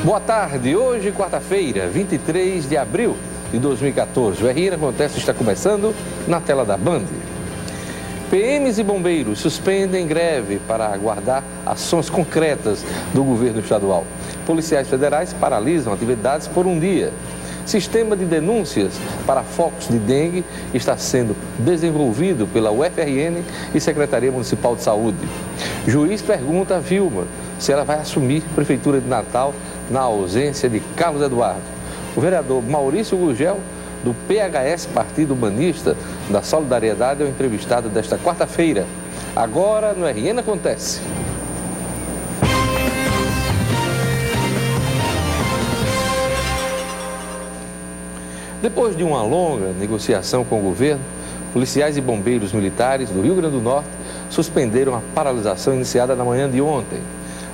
Boa tarde, hoje quarta-feira, 23 de abril de 2014. O RN Acontece está começando na tela da Band. PMs e bombeiros suspendem greve para aguardar ações concretas do governo estadual. Policiais federais paralisam atividades por um dia. Sistema de denúncias para focos de dengue está sendo desenvolvido pela UFRN e Secretaria Municipal de Saúde. Juiz pergunta a Vilma se ela vai assumir a Prefeitura de Natal na ausência de Carlos Eduardo. O vereador Maurício Gurgel, do PHS, Partido Humanista da Solidariedade, é o entrevistado desta quarta-feira. Agora no RN Acontece. Depois de uma longa negociação com o governo, policiais e bombeiros militares do Rio Grande do Norte suspenderam a paralisação iniciada na manhã de ontem.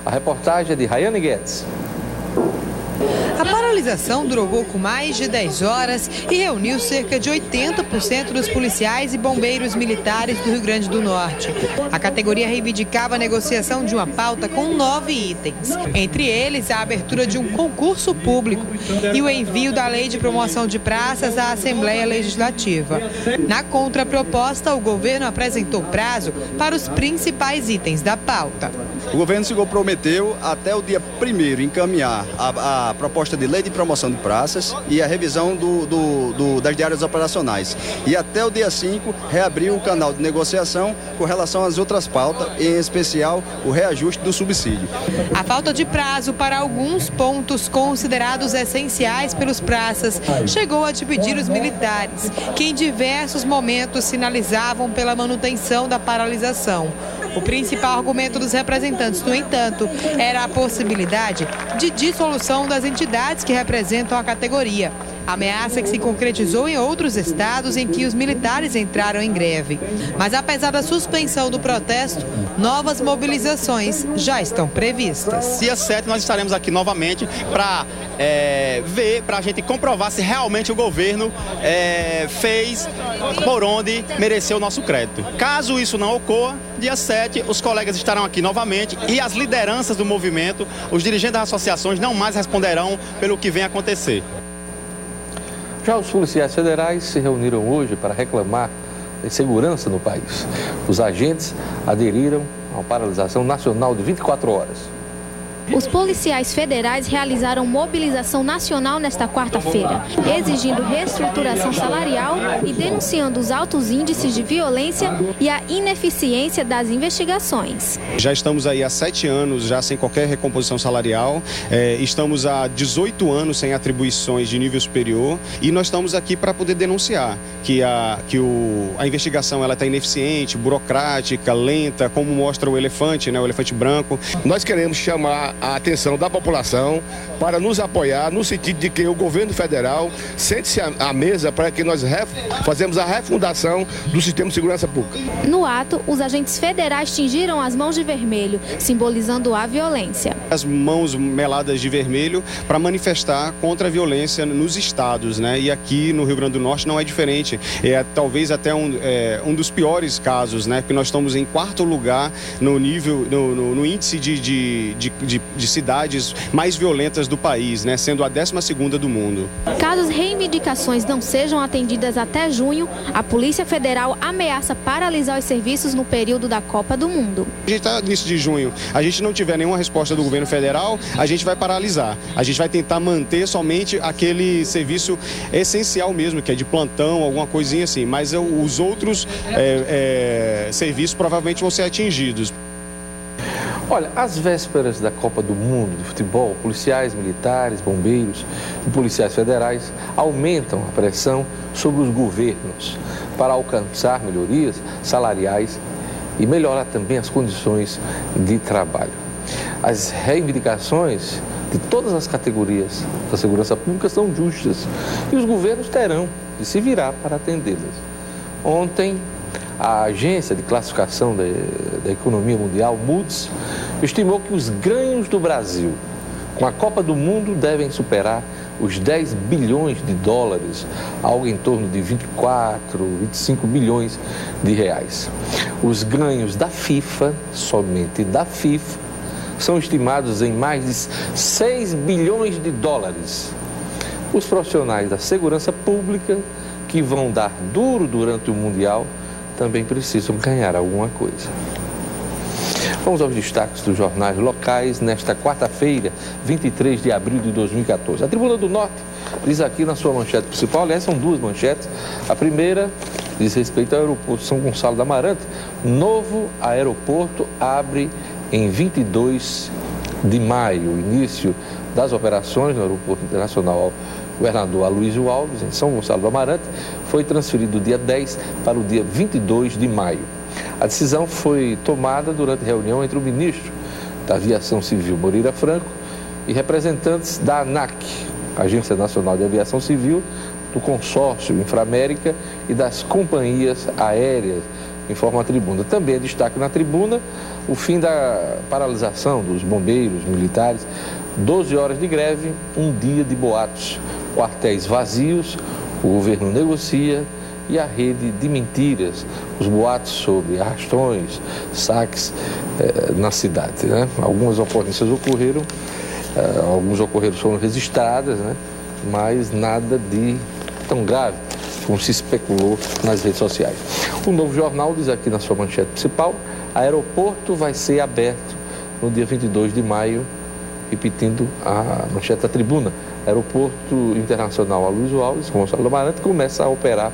A reportagem é de Rayane Guedes. A paralisação durou pouco mais de 10 horas e reuniu cerca de 80% dos policiais e bombeiros militares do Rio Grande do Norte. A categoria reivindicava a negociação de uma pauta com 9 itens. Entre eles, a abertura de um concurso público e o envio da Lei de Promoção de Praças à Assembleia Legislativa. Na contraproposta, o governo apresentou prazo para os principais itens da pauta. O governo se comprometeu até o dia 1º encaminhar a proposta de lei de promoção de praças e a revisão das diárias operacionais. E até o dia 5 reabriu o canal de negociação com relação às outras pautas, em especial o reajuste do subsídio. A falta de prazo para alguns pontos considerados essenciais pelos praças chegou a dividir os militares, que em diversos momentos sinalizavam pela manutenção da paralisação. O principal argumento dos representantes, no entanto, era a possibilidade de dissolução das entidades que representam a categoria. Ameaça que se concretizou em outros estados em que os militares entraram em greve. Mas apesar da suspensão do protesto, novas mobilizações já estão previstas. Dia 7 nós estaremos aqui novamente para para a gente comprovar se realmente o governo fez por onde mereceu o nosso crédito. Caso isso não ocorra, dia 7 os colegas estarão aqui novamente e as lideranças do movimento, os dirigentes das associações não mais responderão pelo que vem acontecer. Já os policiais federais se reuniram hoje para reclamar de segurança no país. Os agentes aderiram a uma paralisação nacional de 24 horas. Os policiais federais realizaram mobilização nacional nesta quarta-feira, exigindo reestruturação salarial e denunciando os altos índices de violência e a ineficiência das investigações. Já estamos aí há 7 anos já sem qualquer recomposição salarial, estamos há 18 anos sem atribuições de nível superior e nós estamos aqui para poder denunciar que a investigação ela está ineficiente, burocrática, lenta, como mostra o elefante, né, o elefante branco. Nós queremos chamar a atenção da população para nos apoiar no sentido de que o governo federal sente-se à mesa para que nós fazemos a refundação do sistema de segurança pública. No ato, os agentes federais tingiram as mãos de vermelho, simbolizando a violência. As mãos meladas de vermelho para manifestar contra a violência nos estados, né? E aqui no Rio Grande do Norte não é diferente. É talvez até um dos piores casos, né? Porque nós estamos em 4º lugar no nível, no índice de cidades mais violentas do país, né, sendo a 12ª do mundo. Caso as reivindicações não sejam atendidas até junho, a Polícia Federal ameaça paralisar os serviços no período da Copa do Mundo. A gente está no início de junho, a gente não tiver nenhuma resposta do governo federal, a gente vai paralisar. A gente vai tentar manter somente aquele serviço essencial mesmo, que é de plantão, alguma coisinha assim, mas os outros serviços provavelmente vão ser atingidos. Olha, às vésperas da Copa do Mundo de futebol, policiais militares, bombeiros e policiais federais aumentam a pressão sobre os governos para alcançar melhorias salariais e melhorar também as condições de trabalho. As reivindicações de todas as categorias da segurança pública são justas e os governos terão de se virar para atendê-las. Ontem, a Agência de Classificação da Economia Mundial, Moody's, estimou que os ganhos do Brasil com a Copa do Mundo devem superar os 10 bilhões de dólares, algo em torno de 25 bilhões de reais. Os ganhos da FIFA, somente da FIFA, são estimados em mais de 6 bilhões de dólares. Os profissionais da segurança pública, que vão dar duro durante o Mundial, também precisam ganhar alguma coisa. Vamos aos destaques dos jornais locais nesta quarta-feira, 23 de abril de 2014. A Tribuna do Norte diz aqui na sua manchete principal, aliás, são duas manchetes. A primeira diz respeito ao aeroporto São Gonçalo da Amarante. Novo aeroporto abre em 22 de maio. O início das operações no aeroporto internacional Governador Aloysio Alves, em São Gonçalo do Amarante, foi transferido do dia 10 para o dia 22 de maio. A decisão foi tomada durante reunião entre o ministro da Aviação Civil, Moreira Franco, e representantes da ANAC, Agência Nacional de Aviação Civil, do consórcio Inframérica e das companhias aéreas, informa a Tribuna. Também é destaque na Tribuna o fim da paralisação dos bombeiros militares, 12 horas de greve, um dia de boatos, quartéis vazios, o governo negocia e a rede de mentiras, os boatos sobre arrastões, saques na cidade, né? Algumas ocorrências ocorreram, alguns ocorreram foram registradas, né? Mas nada de tão grave como se especulou nas redes sociais. O Novo Jornal diz aqui na sua manchete principal: aeroporto vai ser aberto no dia 22 de maio, repetindo a manchete da Tribuna. Aeroporto Internacional Aloysio Alves, Gonçalo do Amarante, começa a operar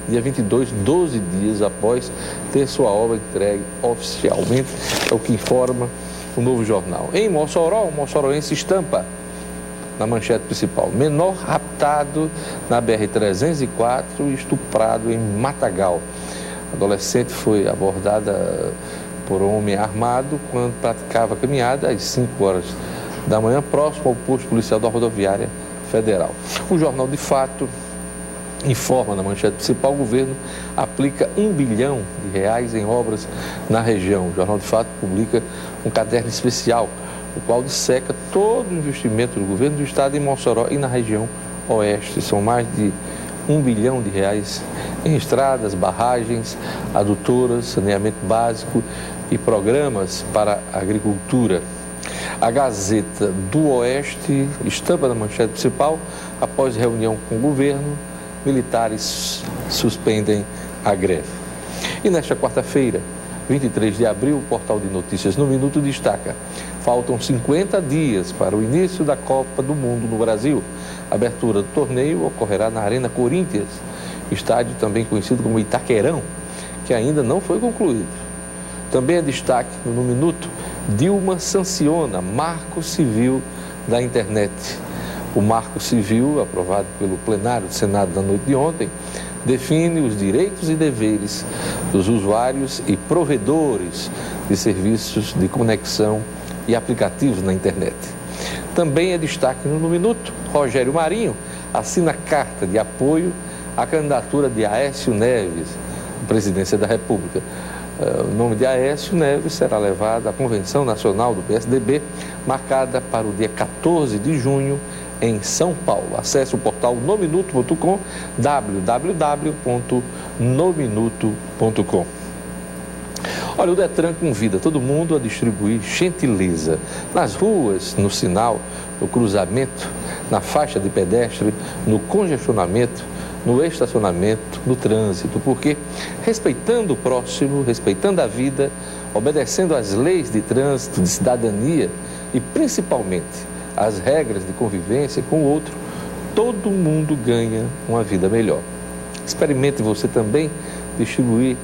dia 22, 12 dias após ter sua obra entregue oficialmente, é o que informa o Novo Jornal. Em Mossoró, o moçoroense estampa na manchete principal: menor raptado na BR-304 e estuprado em Matagal. A adolescente foi abordada por um homem armado quando praticava caminhada às 5 horas da manhã, próximo ao posto policial da rodoviária federal. O Jornal de Fato informa na manchete principal: o governo aplica R$1 bilhão em obras na região. O Jornal de Fato publica um caderno especial, o qual disseca todo o investimento do governo do estado em Mossoró e na região oeste. São mais de R$1 bilhão em estradas, barragens, adutoras, saneamento básico e programas para a agricultura. A Gazeta do Oeste estampa na manchete principal: após reunião com o governo, militares suspendem a greve. E nesta quarta-feira, 23 de abril, o portal de notícias No Minuto destaca: faltam 50 dias para o início da Copa do Mundo no Brasil. A abertura do torneio ocorrerá na Arena Corinthians, estádio também conhecido como Itaquerão, que ainda não foi concluído. Também é destaque no Minuto: Dilma sanciona Marco Civil da internet. O Marco Civil, aprovado pelo plenário do Senado na noite de ontem, define os direitos e deveres dos usuários e provedores de serviços de conexão e aplicativos na internet. Também é destaque no Minuto: Rogério Marinho assina carta de apoio à candidatura de Aécio Neves à presidência da República. O nome de Aécio Neves será levado à Convenção Nacional do PSDB, marcada para o dia 14 de junho, em São Paulo. Acesse o portal nominuto.com, www.nominuto.com. Olha, o Detran convida todo mundo a distribuir gentileza nas ruas, no sinal, no cruzamento, na faixa de pedestre, no congestionamento, no estacionamento, no trânsito, porque respeitando o próximo, respeitando a vida, obedecendo às leis de trânsito, de cidadania e principalmente as regras de convivência com o outro, todo mundo ganha uma vida melhor. Experimente você também distribuir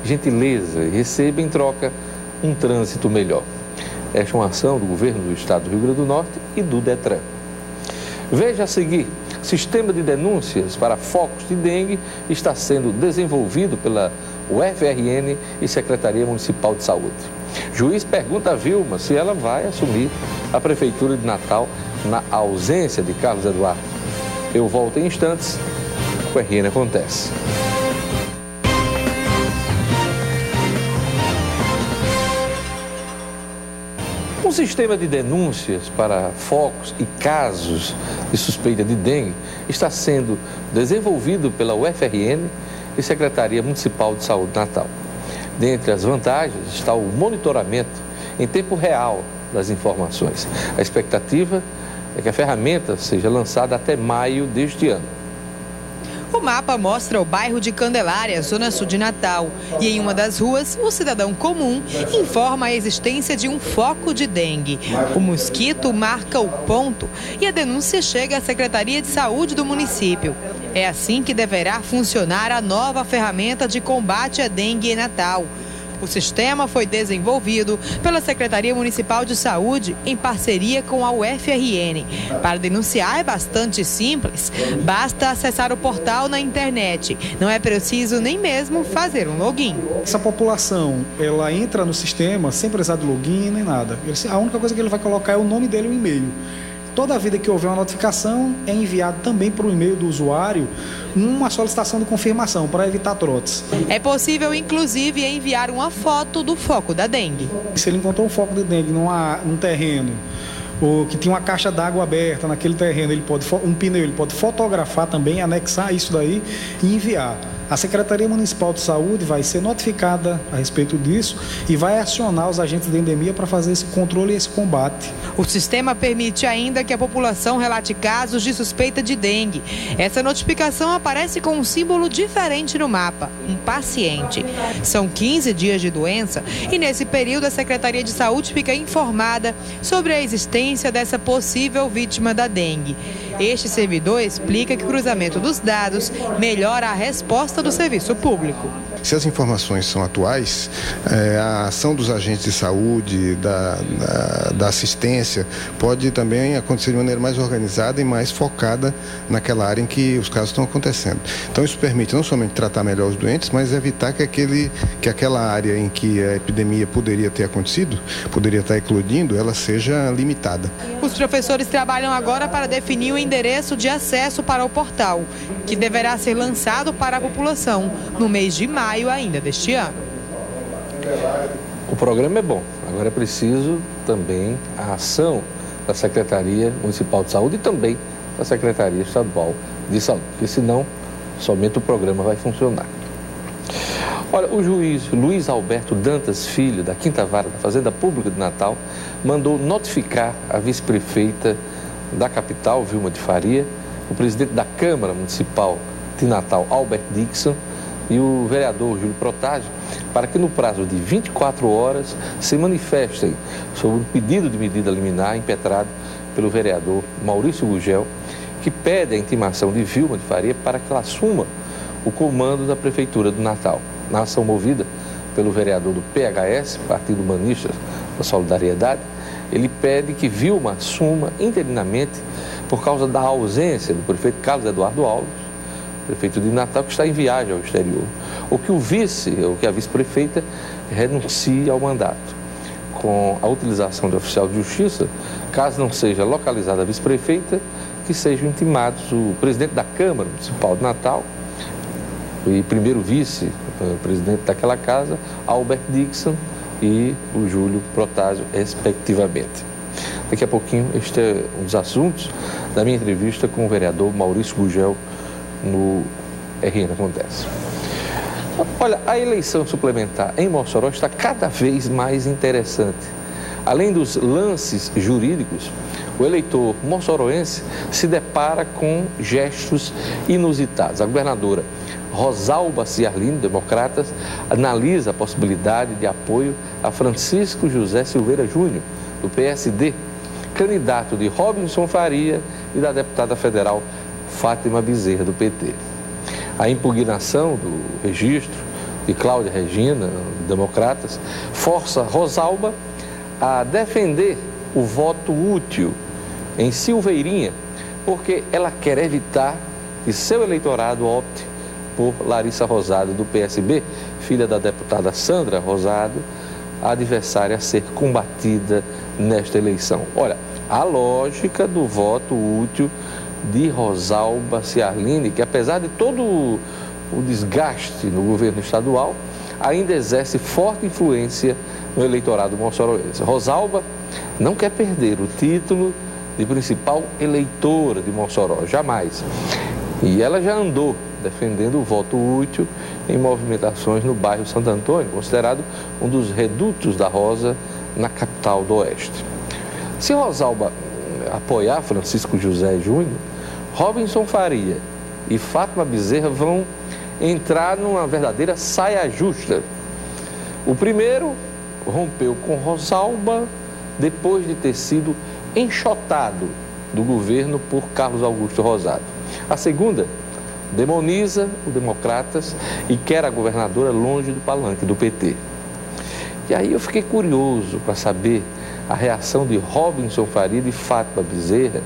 gentileza e receba em troca um trânsito melhor. Esta é uma ação do governo do estado do Rio Grande do Norte e do Detran. Veja a seguir: sistema de denúncias para focos de dengue está sendo desenvolvido pela UFRN e Secretaria Municipal de Saúde. Juiz pergunta a Vilma se ela vai assumir a Prefeitura de Natal na ausência de Carlos Eduardo. Eu volto em instantes. O RN Acontece. Um sistema de denúncias para focos e casos de suspeita de dengue está sendo desenvolvido pela UFRN e Secretaria Municipal de Saúde de Natal. Dentre as vantagens está o monitoramento em tempo real das informações. A expectativa é que a ferramenta seja lançada até maio deste ano. O mapa mostra o bairro de Candelária, zona sul de Natal. E em uma das ruas, o cidadão comum informa a existência de um foco de dengue. O mosquito marca o ponto e a denúncia chega à Secretaria de Saúde do município. É assim que deverá funcionar a nova ferramenta de combate à dengue em Natal. O sistema foi desenvolvido pela Secretaria Municipal de Saúde em parceria com a UFRN. Para denunciar é bastante simples, basta acessar o portal na internet. Não é preciso nem mesmo fazer um login. Essa população, ela entra no sistema sem precisar de login nem nada. A única coisa que ele vai colocar é o nome dele e o e-mail. Toda vida que houver uma notificação, é enviado também para o e-mail do usuário uma solicitação de confirmação para evitar trotes. É possível, inclusive, enviar uma foto do foco da dengue. Se ele encontrou um foco de dengue num terreno, ou que tinha uma caixa d'água aberta naquele terreno, um pneu, ele pode fotografar também, anexar isso daí e enviar. A Secretaria Municipal de Saúde vai ser notificada a respeito disso e vai acionar os agentes de endemia para fazer esse controle e esse combate. O sistema permite ainda que a população relate casos de suspeita de dengue. Essa notificação aparece com um símbolo diferente no mapa, um paciente. São 15 dias de doença e nesse período a Secretaria de Saúde fica informada sobre a existência dessa possível vítima da dengue. Este servidor explica que o cruzamento dos dados melhora a resposta do serviço público. Se as informações são atuais, a ação dos agentes de saúde, da assistência, pode também acontecer de maneira mais organizada e mais focada naquela área em que os casos estão acontecendo. Então isso permite não somente tratar melhor os doentes, mas evitar que aquela área em que a epidemia poderia ter acontecido, poderia estar eclodindo, ela seja limitada. Os professores trabalham agora para definir o endereço de acesso para o portal, que deverá ser lançado para a população no mês de maio ainda deste ano. O programa é bom, agora é preciso também a ação da Secretaria Municipal de Saúde e também da Secretaria Estadual de Saúde, porque senão somente o programa vai funcionar. Olha, o juiz Luiz Alberto Dantas Filho, da 5ª Vara da Fazenda Pública de Natal, mandou notificar a vice-prefeita da capital, Vilma de Faria, o presidente da Câmara Municipal de Natal, Albert Dixon, e o vereador Júlio Protásio, para que no prazo de 24 horas se manifestem sobre o pedido de medida liminar impetrado pelo vereador Maurício Gugel, que pede a intimação de Vilma de Faria para que ela assuma o comando da Prefeitura do Natal. Na ação movida pelo vereador do PHS, Partido Humanista da Solidariedade, ele pede que Vilma assuma interinamente por causa da ausência do prefeito Carlos Eduardo Alves, prefeito de Natal, que está em viagem ao exterior, ou que a vice-prefeita renuncie ao mandato. Com a utilização de oficial de justiça, caso não seja localizada a vice-prefeita, que sejam intimados o presidente da Câmara Municipal de Natal e primeiro vice-presidente daquela casa, Albert Dixon, e o Júlio Protásio, respectivamente. Daqui a pouquinho, este é um dos assuntos da minha entrevista com o vereador Maurício Gugel no RN Acontece. Olha, a eleição suplementar em Mossoró está cada vez mais interessante. Além dos lances jurídicos, o eleitor mossoroense se depara com gestos inusitados. A governadora Rosalba Ciarline, Democratas, analisa a possibilidade de apoio a Francisco José Silveira Júnior, do PSD, candidato de Robinson Faria e da deputada federal Fátima Bezerra, do PT. A impugnação do registro de Cláudia Regina, Democratas, força Rosalba a defender o voto útil em Silveirinha, porque ela quer evitar que seu eleitorado opte por Larissa Rosado, do PSB, filha da deputada Sandra Rosado, a adversária a ser combatida nesta eleição. Olha, a lógica do voto útil de Rosalba Ciarline, que apesar de todo o desgaste no governo estadual, ainda exerce forte influência no eleitorado mossoroense. Rosalba não quer perder o título de principal eleitora de Mossoró, jamais. E ela já andou defendendo o voto útil em movimentações no bairro Santo Antônio, considerado um dos redutos da Rosa na capital do Oeste. Se Rosalba apoiar Francisco José Júnior, Robinson Faria e Fátima Bezerra vão entrar numa verdadeira saia justa. O primeiro rompeu com Rosalba depois de ter sido enxotado do governo por Carlos Augusto Rosado. A segunda demoniza o Democratas e quer a governadora longe do palanque do PT. E aí eu fiquei curioso para saber a reação de Robinson Faria e Fátima Bezerra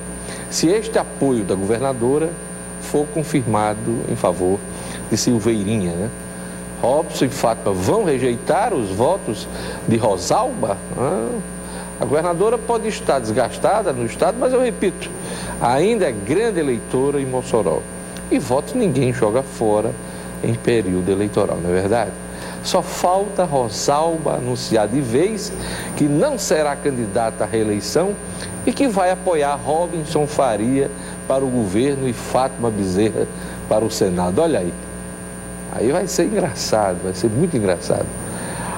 se este apoio da governadora for confirmado em favor de Silveirinha, né? Robson e Fátima vão rejeitar os votos de Rosalba? A governadora pode estar desgastada no estado, mas eu repito, ainda é grande eleitora em Mossoró. E votos ninguém joga fora em período eleitoral, não é verdade? Só falta Rosalba anunciar de vez que não será candidata à reeleição e que vai apoiar Robinson Faria para o governo e Fátima Bezerra para o Senado. Olha aí. Aí vai ser engraçado, vai ser muito engraçado.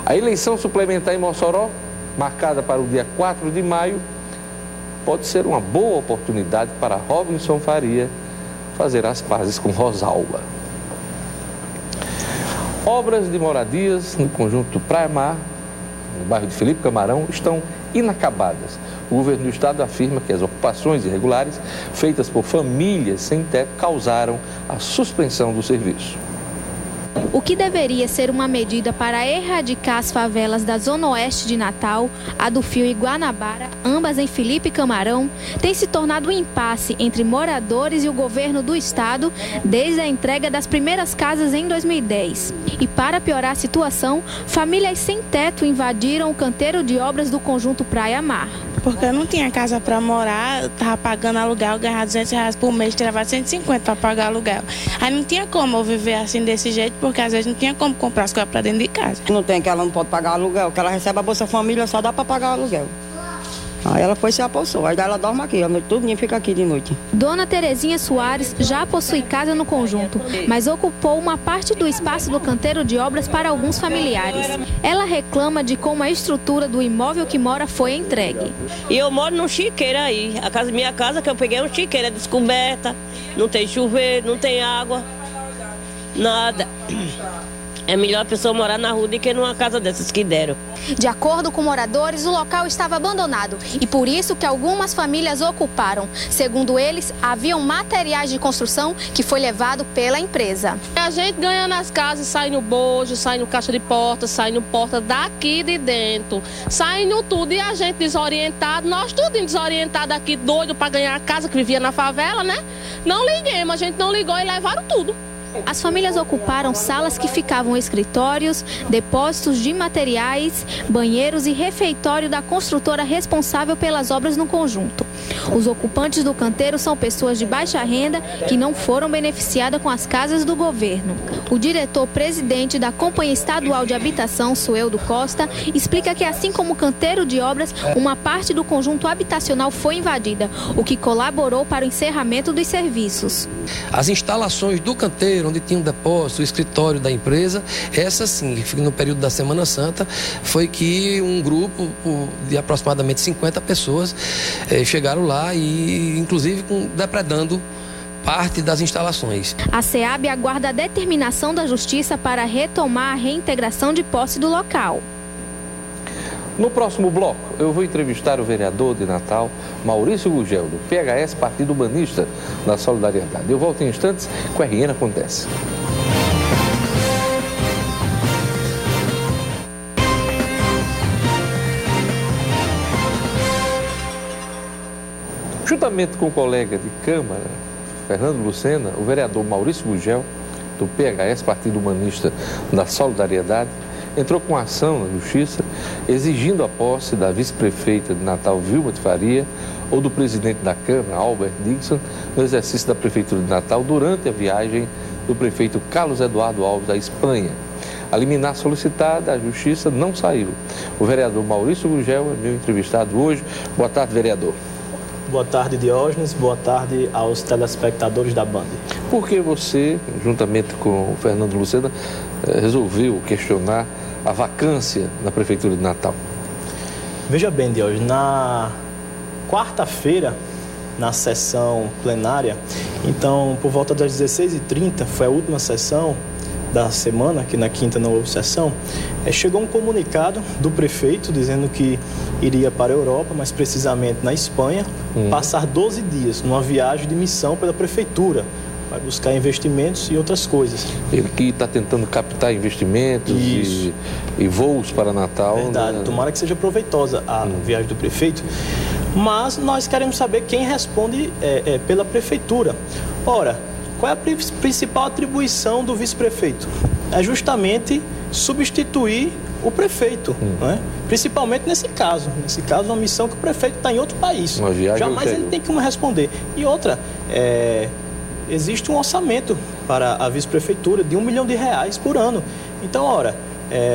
A eleição suplementar em Mossoró, marcada para o dia 4 de maio, pode ser uma boa oportunidade para Robinson Faria fazer as pazes com Rosalba. Obras de moradias no conjunto Praia Mar, no bairro de Felipe Camarão, estão inacabadas. O governo do estado afirma que as ocupações irregulares feitas por famílias sem teto causaram a suspensão do serviço. O que deveria ser uma medida para erradicar as favelas da Zona Oeste de Natal, a do Fio e Guanabara, ambas em Felipe Camarão, tem se tornado um impasse entre moradores e o governo do estado desde a entrega das primeiras casas em 2010. E para piorar a situação, famílias sem teto invadiram o canteiro de obras do conjunto Praia Mar. Porque eu não tinha casa para morar, eu estava pagando aluguel, ganhava R$200 por mês, tirava 150 para pagar aluguel. Aí não tinha como eu viver assim desse jeito, porque às vezes não tinha como comprar as coisas para dentro de casa. Não tem, que ela não pode pagar aluguel, que ela recebe a Bolsa Família, só dá para pagar aluguel. Aí ela foi se apossou, aí ela dorme aqui, tudo fica aqui de noite. Dona Terezinha Soares já possui casa no conjunto, mas ocupou uma parte do espaço do canteiro de obras para alguns familiares. Ela reclama de como a estrutura do imóvel que mora foi entregue. E eu moro num chiqueiro aí, minha casa que eu peguei é um chiqueiro, é descoberta, não tem chuveiro, não tem água, nada. É melhor a pessoa morar na rua do que numa casa dessas que deram. De acordo com moradores, o local estava abandonado e por isso que algumas famílias ocuparam. Segundo eles, haviam materiais de construção que foi levado pela empresa. A gente ganha nas casas, sai no bojo, sai no caixa de porta, sai no porta daqui de dentro, sai no tudo e a gente desorientado, nós tudo desorientado aqui, doido para ganhar a casa que vivia na favela, né? Não liguemos, a gente não ligou e levaram tudo. As famílias ocuparam salas que ficavam escritórios, depósitos de materiais, banheiros e refeitório da construtora responsável pelas obras no conjunto. Os ocupantes do canteiro são pessoas de baixa renda que não foram beneficiadas com as casas do governo. O diretor-presidente da Companhia Estadual de Habitação, Sueldo Costa, explica que assim como o canteiro de obras, uma parte do conjunto habitacional foi invadida, o que colaborou para o encerramento dos serviços. As instalações do canteiro, onde tinha um depósito, o escritório da empresa, essa sim, no período da Semana Santa, foi que um grupo de aproximadamente 50 pessoas chegaram lá e, inclusive, depredando parte das instalações. A SEAB aguarda a determinação da Justiça para retomar a reintegração de posse do local. No próximo bloco, eu vou entrevistar o vereador de Natal, Maurício Gugel, do PHS Partido Humanista da Solidariedade. Eu volto em instantes com a RN Acontece. Juntamente com o colega de Câmara, Fernando Lucena, o vereador Maurício Gugel, do PHS Partido Humanista da Solidariedade, entrou com ação na Justiça exigindo a posse da vice-prefeita de Natal, Vilma de Faria, ou do presidente da Câmara, Albert Dixon, no exercício da Prefeitura de Natal durante a viagem do prefeito Carlos Eduardo Alves à Espanha. A liminar solicitada, a Justiça não saiu. O vereador Maurício Gugel é meu entrevistado hoje. Boa tarde, vereador. Boa tarde, Diógenes. Boa tarde aos telespectadores da Band. Por que você, juntamente com o Fernando Lucena, resolveu questionar a vacância na Prefeitura de Natal? Veja bem, Diógenes, quarta-feira, na sessão plenária, então por volta das 16h30, foi a última sessão da semana, que na quinta não houve sessão, chegou um comunicado do prefeito dizendo que iria para a Europa, mais precisamente na Espanha, passar 12 dias numa viagem de missão pela prefeitura, vai buscar investimentos e outras coisas. Ele que está tentando captar investimentos e voos para Natal. Verdade, tomara que seja proveitosa a viagem do prefeito, mas nós queremos saber quem responde pela prefeitura. Ora, qual é a principal atribuição do vice-prefeito? É justamente substituir o prefeito, né? Principalmente nesse caso, uma missão que o prefeito está em outro país. Jamais ele tem como responder. E outra, existe um orçamento para a vice-prefeitura de R$1 milhão por ano. Então,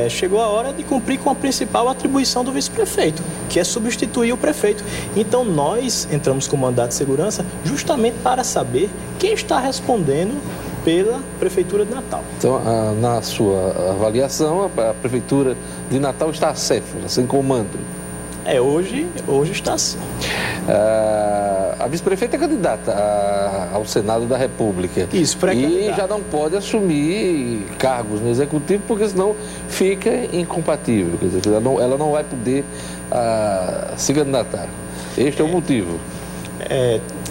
chegou a hora de cumprir com a principal atribuição do vice-prefeito, que é substituir o prefeito. Então, nós entramos com o mandato de segurança justamente para saber quem está respondendo pela Prefeitura de Natal. Então, na sua avaliação, a Prefeitura de Natal está acéfala, sem comando. Hoje está assim. A vice-prefeita é candidata ao Senado da República. Isso, pré-candidata. E já não pode assumir cargos no Executivo, porque senão fica incompatível. Quer dizer, ela não vai poder se candidatar. Este é o motivo.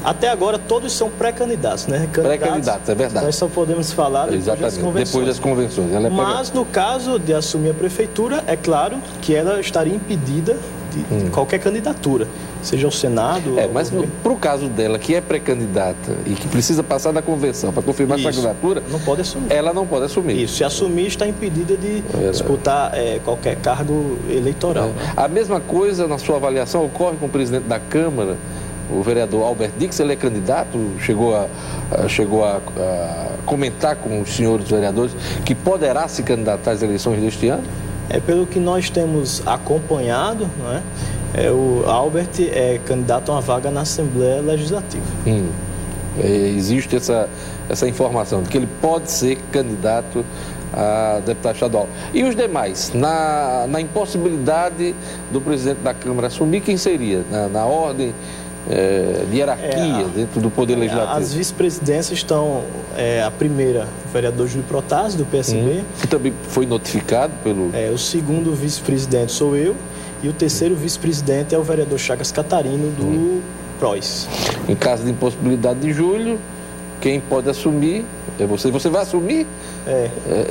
Até agora todos são pré-candidatos, né? Pré-candidatos, é verdade. Nós só podemos falar depois das convenções. Mas no caso de assumir a prefeitura, é claro que ela estaria impedida de qualquer candidatura, seja ao Senado... Mas para o caso dela, que é pré-candidata e que precisa passar da convenção para confirmar sua candidatura... Não pode assumir. Ela não pode assumir. Isso, se assumir, está impedida de disputar qualquer cargo eleitoral. A mesma coisa, na sua avaliação, ocorre com o presidente da Câmara, o vereador Albert Dix. Ele é candidato, chegou a comentar com os senhores vereadores que poderá se candidatar às eleições deste ano? Pelo que nós temos acompanhado, não é? O Albert é candidato a uma vaga na Assembleia Legislativa. Existe essa informação de que ele pode ser candidato a deputado estadual. E os demais, na impossibilidade do presidente da Câmara assumir, quem seria? Na ordem de hierarquia dentro do Poder Legislativo? As vice-presidências estão, a primeira, o vereador Júlio Protásio, do PSB. Que também foi notificado pelo... O segundo vice-presidente sou eu, e o terceiro vice-presidente é o vereador Chagas Catarino, do PROS. Em caso de impossibilidade de Júlio, quem pode assumir é você. Você vai assumir?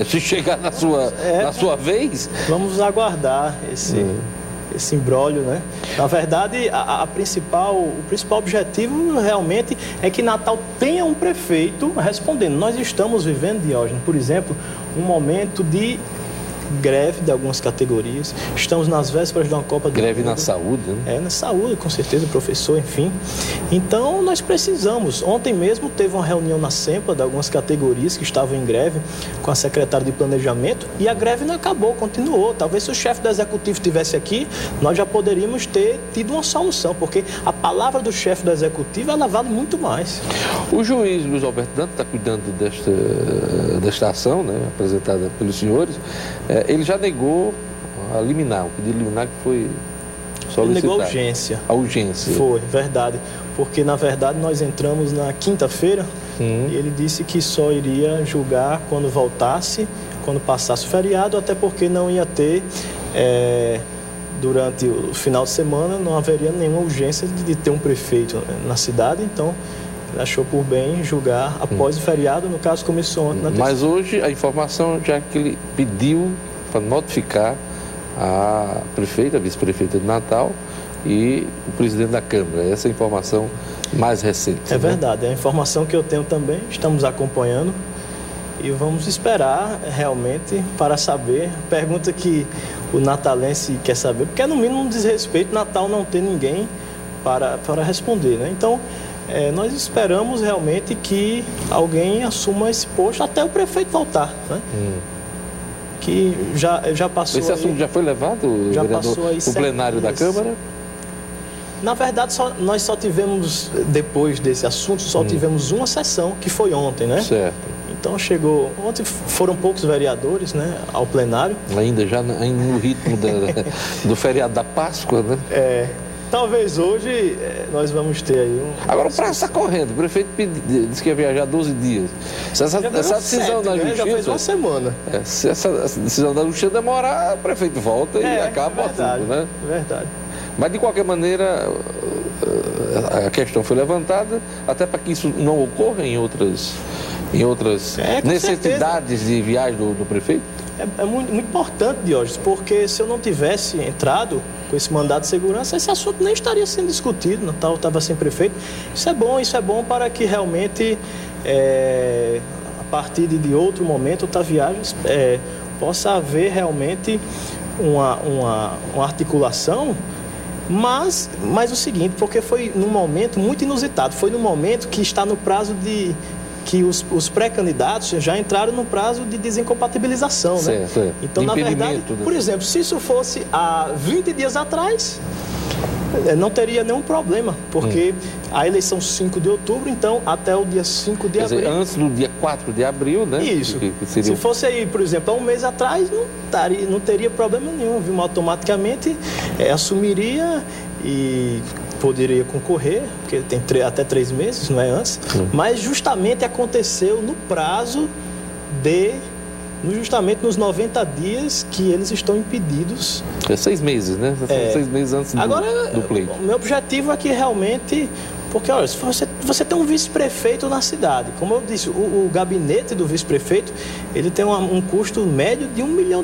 Se chegar na sua vez? Vamos aguardar esse imbróglio, né? Na verdade, o principal objetivo realmente é que Natal tenha um prefeito respondendo. Nós estamos vivendo, Diógenes, por exemplo, um momento de greve de algumas categorias. Estamos nas vésperas de uma Copa do Mundo. Greve na saúde, né? Na saúde, com certeza, professor, enfim. Então, nós precisamos. Ontem mesmo teve uma reunião na SEMPA de algumas categorias que estavam em greve com a secretária de Planejamento e a greve não acabou, continuou. Talvez se o chefe do Executivo estivesse aqui, nós já poderíamos ter tido uma solução, porque a palavra do chefe do Executivo, ela vale muito mais. O juiz Luiz Alberto Dantas está cuidando desta ação, né, apresentada pelos senhores. Ele já negou a liminar, o pedido liminar que foi solicitado. Ele negou a urgência. A urgência. Foi, verdade. Porque, na verdade, nós entramos na quinta-feira e ele disse que só iria julgar quando voltasse, quando passasse o feriado, até porque não ia ter, durante o final de semana, não haveria nenhuma urgência de ter um prefeito na cidade, então... Ele achou por bem julgar após o feriado, no caso começou ontem na terça. Mas hoje a informação já que ele pediu para notificar a prefeita, a vice-prefeita de Natal e o presidente da Câmara. Essa é a informação mais recente. É verdade, é a informação que eu tenho também, estamos acompanhando e vamos esperar realmente para saber. Pergunta que o natalense quer saber, porque é no mínimo um desrespeito Natal não ter ninguém para responder, né? Então, nós esperamos realmente que alguém assuma esse posto até o prefeito voltar, né? Que já passou. Esse assunto já foi levado, já vereador, passou aí no plenário da Câmara? Na verdade, nós só tivemos, depois desse assunto, tivemos uma sessão, que foi ontem, né? Certo. Então ontem foram poucos vereadores, né, ao plenário. Ainda no ritmo do feriado da Páscoa, né? Talvez hoje nós vamos ter aí Agora o prazo está correndo. O prefeito disse que ia viajar 12 dias. Se essa decisão da Justiça... Já fez uma semana. Se essa decisão da Justiça demorar, o prefeito volta e acaba tudo, né? Verdade. Mas, de qualquer maneira, a questão foi levantada até para que isso não ocorra em outras necessidades de viagem do prefeito. É muito importante, Diógenes, porque se eu não tivesse entrado com esse mandato de segurança, esse assunto nem estaria sendo discutido, Natal estava sem prefeito. Isso é bom para que realmente, a partir de outro momento, Viagens possa haver realmente uma articulação, mas o seguinte, porque foi num momento muito inusitado, foi num momento que está no prazo que os pré-candidatos já entraram no prazo de desincompatibilização, né? Certo. Então, na verdade, por exemplo, se isso fosse há 20 dias atrás, não teria nenhum problema, porque a eleição 5 de outubro, então, até o dia 5 de abril. Quer dizer, antes do dia 4 de abril, né? Isso. Se fosse aí, por exemplo, há um mês atrás, não teria problema nenhum, viu? Automaticamente assumiria e poderia concorrer, porque tem até 3 meses, não é antes, mas justamente aconteceu no prazo justamente nos 90 dias que eles estão impedidos. 6 meses, né? 6 meses antes do pleito. O meu objetivo é que realmente... Porque, olha, se você tem um vice-prefeito na cidade, como eu disse, o gabinete do vice-prefeito, ele tem um custo médio de R$1 milhão.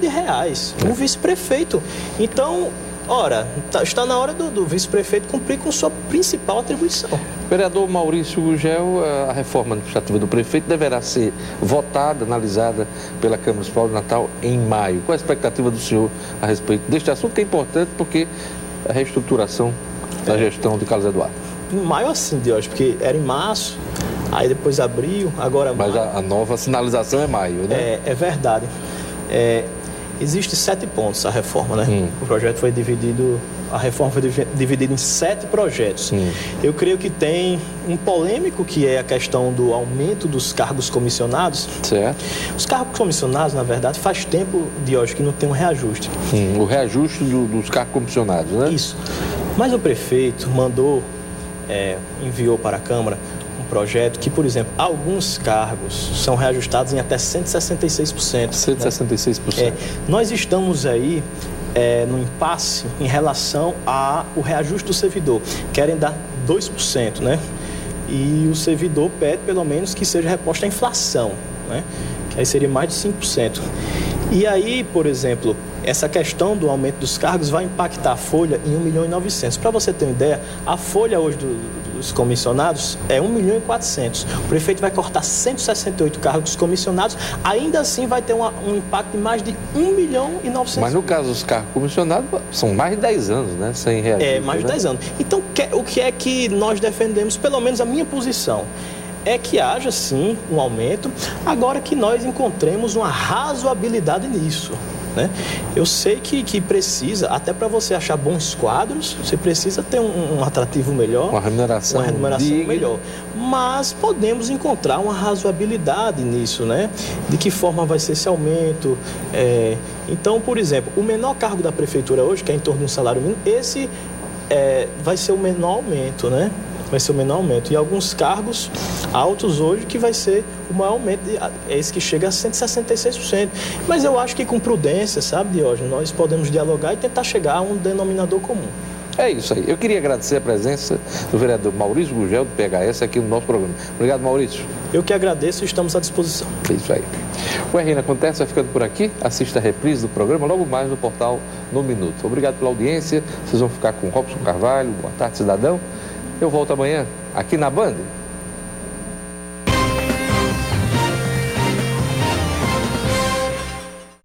Um vice-prefeito. Então... Ora, está na hora do vice-prefeito cumprir com sua principal atribuição. Vereador Maurício Gurgel, a reforma administrativa do prefeito deverá ser votada, analisada pela Câmara Municipal de Natal em maio. Qual a expectativa do senhor a respeito deste assunto, que é importante porque a reestruturação da gestão de Carlos Eduardo? Em maio assim, Diógenes, porque era em março, aí depois abril, agora maio. Mas a nova sinalização é maio, né? É verdade. Existem 7 pontos a reforma, né? O projeto foi dividido, a reforma foi dividida em 7 projetos. Eu creio que tem um polêmico, que é a questão do aumento dos cargos comissionados. Certo. Os cargos comissionados, na verdade, faz tempo, Diógenes, que não tem um reajuste. O reajuste dos cargos comissionados, né? Isso. Mas o prefeito enviou para a Câmara um projeto que, por exemplo, alguns cargos são reajustados em até 166%. 166%. Né? Nós estamos aí no impasse em relação ao reajuste do servidor. Querem dar 2%, né? E o servidor pede, pelo menos, que seja reposta a inflação, né? Que aí seria mais de 5%. E aí, por exemplo, essa questão do aumento dos cargos vai impactar a folha em 1.900.000. Para você ter uma ideia, a folha hoje dos comissionados é 1.400.000. O prefeito vai cortar 168 cargos comissionados, ainda assim vai ter um impacto de mais de 1.900.000. Mas no caso dos cargos comissionados, são mais de 10 anos, né? Sem reajuste. Mais de 10 anos. Então, o que é que nós defendemos, pelo menos a minha posição, é que haja sim um aumento, agora que nós encontremos uma razoabilidade nisso, né? Eu sei que precisa, até para você achar bons quadros, você precisa ter um atrativo melhor, uma remuneração melhor. Mas podemos encontrar uma razoabilidade nisso, né? De que forma vai ser esse aumento? Então, por exemplo, o menor cargo da prefeitura hoje, que é em torno de um salário mínimo, esse vai ser o menor aumento, né? Vai ser o menor aumento. E alguns cargos altos hoje que vai ser o maior aumento, esse que chega a 166%. Mas eu acho que com prudência, sabe, Diógenes, nós podemos dialogar e tentar chegar a um denominador comum. É isso aí. Eu queria agradecer a presença do vereador Maurício Gurgel, do PHS, aqui no nosso programa. Obrigado, Maurício. Eu que agradeço e estamos à disposição. É isso aí. O RN Acontece vai ficando por aqui. Assista a reprise do programa logo mais no portal No Minuto. Obrigado pela audiência. Vocês vão ficar com Robson Carvalho. Boa tarde, cidadão. Eu volto amanhã aqui na Band.